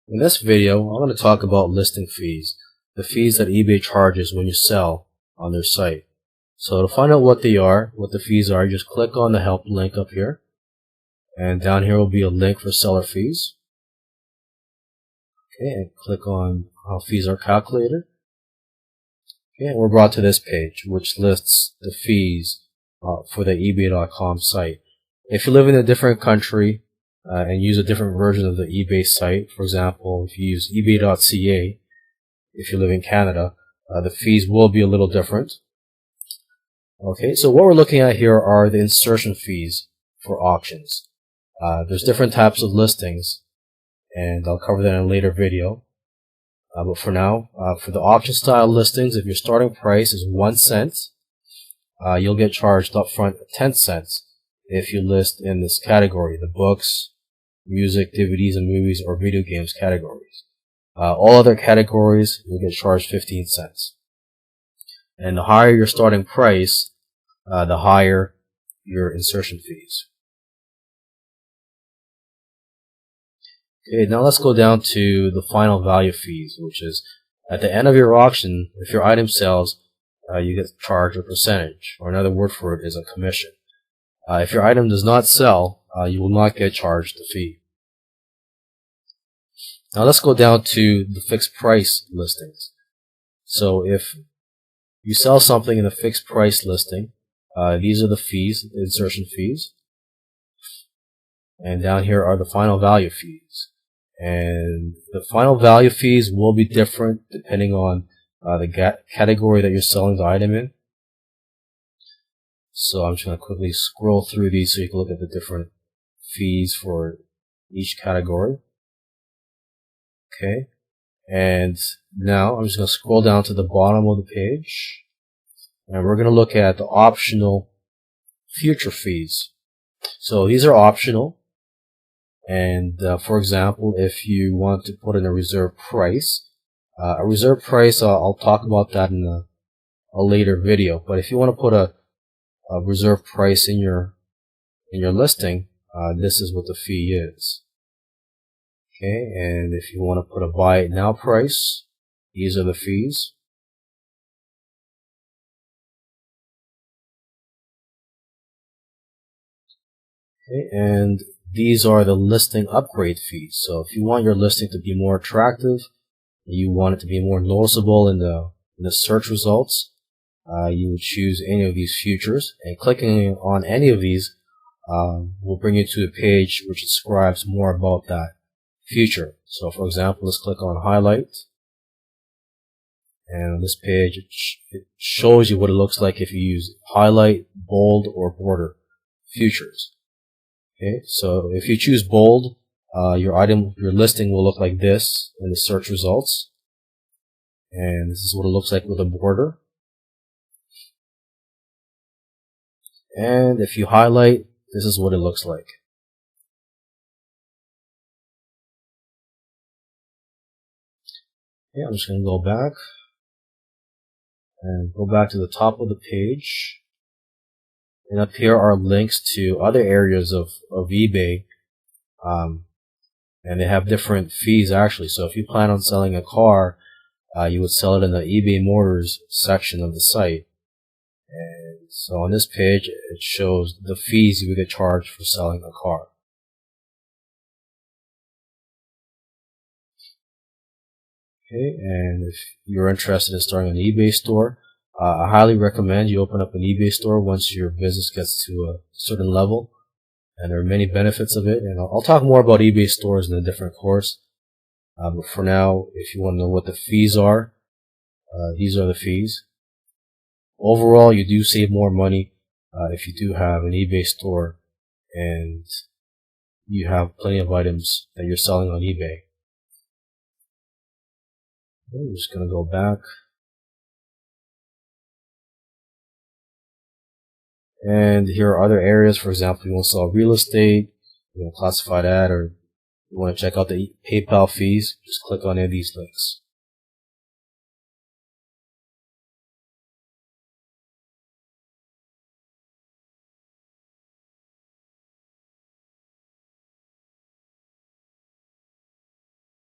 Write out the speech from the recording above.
In this video, I'm going to talk about listing fees, the fees that eBay charges when you sell on their site. So to find out what they are, what the fees are, just click on the help link up here, and down here will be a link for seller fees. Okay, and click on how fees are calculated. Okay, and we're brought to this page, which lists the fees for the eBay.com site. If you live in a different country and use a different version of the eBay site, for example, if you use ebay.ca, if you live in Canada, the fees will be a little different. Okay, so what we're looking at here are the insertion fees for auctions. There's different types of listings, and I'll cover that in a later video. But for now, for the auction style listings, if your starting price is 1 cent, you'll get charged upfront 10 cents if you list in this category, the books, music, DVDs and movies, or video games categories. All other categories, you'll get charged 15 cents. And the higher your starting price, the higher your insertion fees. Okay, now let's go down to the final value fees, which is at the end of your auction, if your item sells, you get charged a percentage, or another word for it is a commission. If your item does not sell, you will not get charged the fee. Now let's go down to the fixed price listings. So if you sell something in a fixed price listing, these are the fees, the insertion fees. And down here are the final value fees. And the final value fees will be different depending on the category that you're selling the item in. So I'm just going to quickly scroll through these so you can look at the different fees for each category. Okay, and now I'm just going to scroll down to the bottom of the page, and we're going to look at the optional future fees. So these are optional, and for example, if you want to put in a reserve price, I'll talk about that in a later video. But if you want to put a reserve price in your listing, this is what the fee is. Okay, and if you want to put a buy it now price, these are the fees. Okay, and these are the listing upgrade fees. So if you want your listing to be more attractive, you want it to be more noticeable in the search results, you would choose any of these features, and clicking on any of these will bring you to a page which describes more about that feature. So for example, let's click on highlight, and on this page it shows you what it looks like if you use highlight, bold, or border features. Okay, so if you choose bold, your listing will look like this in the search results, and this is what it looks like with a border. And if you highlight, this is what it looks like. Okay, I'm just going to go back to the top of the page. And up here are links to other areas of eBay. And they have different fees actually. So if you plan on selling a car, you would sell it in the eBay Motors section of the site. And so on this page, it shows the fees you would get charged for selling a car. Okay, and if you're interested in starting an eBay store, I highly recommend you open up an eBay store once your business gets to a certain level. And there are many benefits of it, and I'll talk more about eBay stores in a different course. But for now, if you want to know what the fees are, these are the fees. Overall, you do save more money if you do have an eBay store and you have plenty of items that you're selling on eBay. I'm just going to go back. And here are other areas. For example, you want to sell real estate, you want to classify that, or you want to check out the PayPal fees, just click on any of these links.